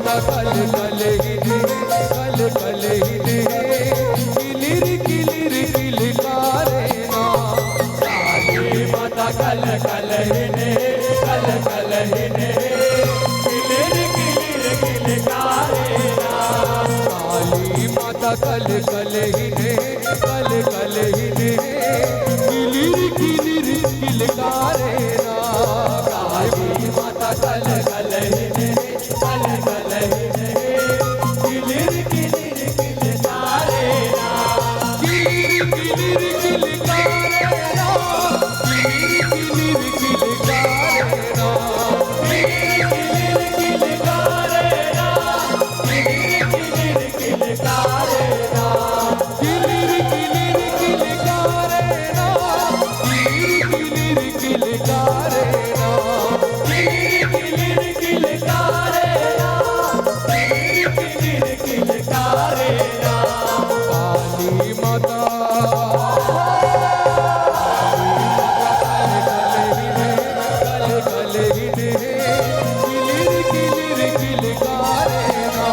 माता कल कल ही ने कल कल ही ने किलिर किलिर किलकारे ना। काली माता कल कल ही ने कल कल ही ने किलिर किलिर किलकारे ना। काली माता कल कल ही ने कल कल ही ने किलिर किलिर किलकारे ना। काली माता कल कल ही ने कल कल ही ने किलिर किलिर किलकारे ना। किलिर किलिर किलकारे ना किलिर किलिर किलकारे ना। किलिर किलिर किलकारे ना किलिर किलिर किलकारे ना। किलिर किलिर किलकारे ना किलिर किलिर किलकारे ना। किलिर किलिर किलकारे ना किलिर किलिर किलकारे ना। काली माता कल कल ही ने किलिर किलिर किलकारे ना।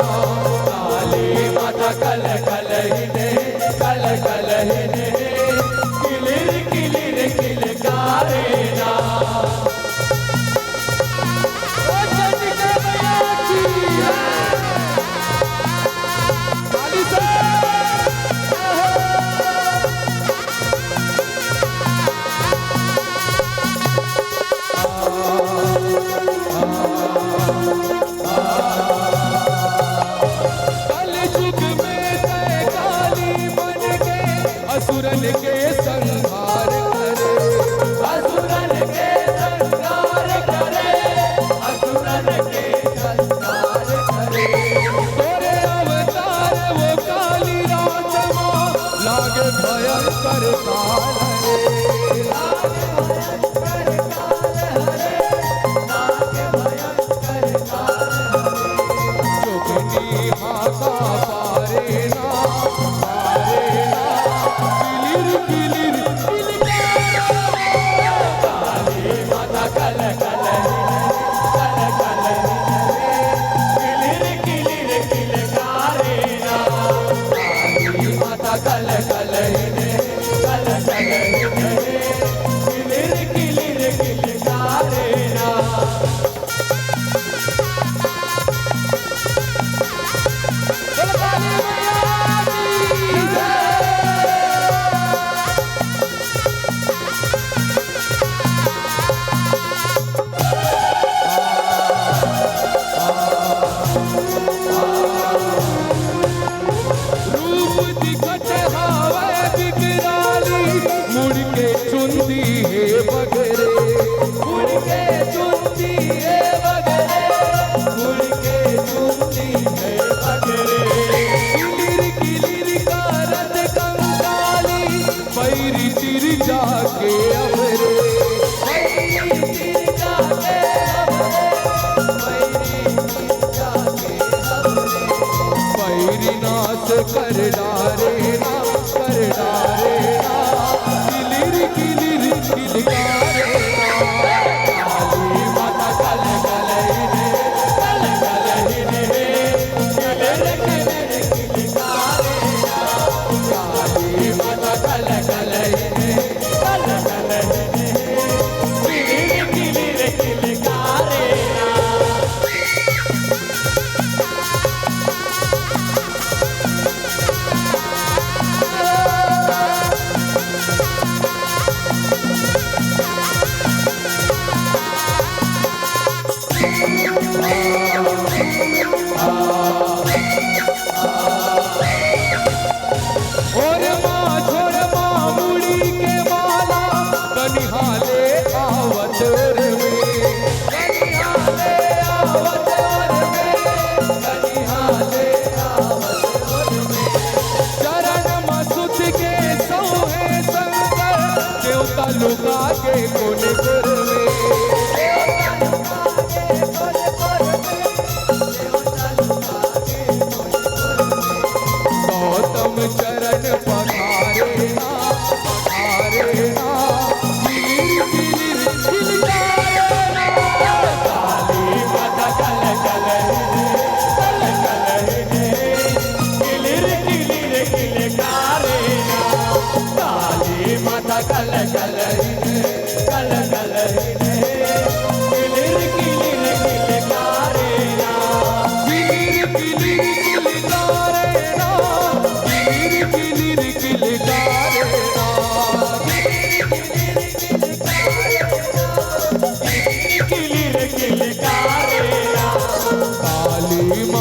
काली माता कल कल ही ने कल कल ही ने किलिर किलिर किलकारे ना। कलयुग में जय काली बन के असुरन के संहार करे। असुरन के संहार करे असुरन के संहार करे। तोरे अवतार वो काली रात माँ लागे भयंकर काल रे। जोगनी हाथा पारे ना किलिर किलिर किलकारे। काली माता कल कल ही ने कल कल ही ने किलिर किलिर किलकारे ना। काली माता कल कल ही ने कल कल ही ने किलिर किलिर किलकारे ना। बोल काली मैया की जय। रूप दिखत हावे बिकराली मुड़ के चुंदी है बगरे। मुड़ के चुनती है बगरे मुड़ के चुनती है बगरे। किलिर किलिर कारत कंकाली पैरी तिर जाके अबरे। पैरी तिर जाके अबरे पैरी तिर जाके अबरे। पैरी नाश कर डारे ना कर डारे ना किलिर किलिर किलकारे ना। काली माता कल कल ही ने कल कल ही ने किलिर किलिर किलकारे ना। काली माता कल कल ही ने कल कल ही ने किलिर किलिर किलकारे ना।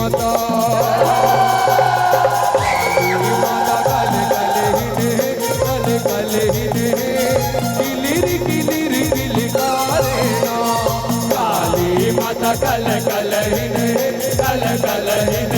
माता काली माता कल कल हिने कल कल हिने किलिर किलिर किलकारे ना काली माता कल कल हिने कल कल हिने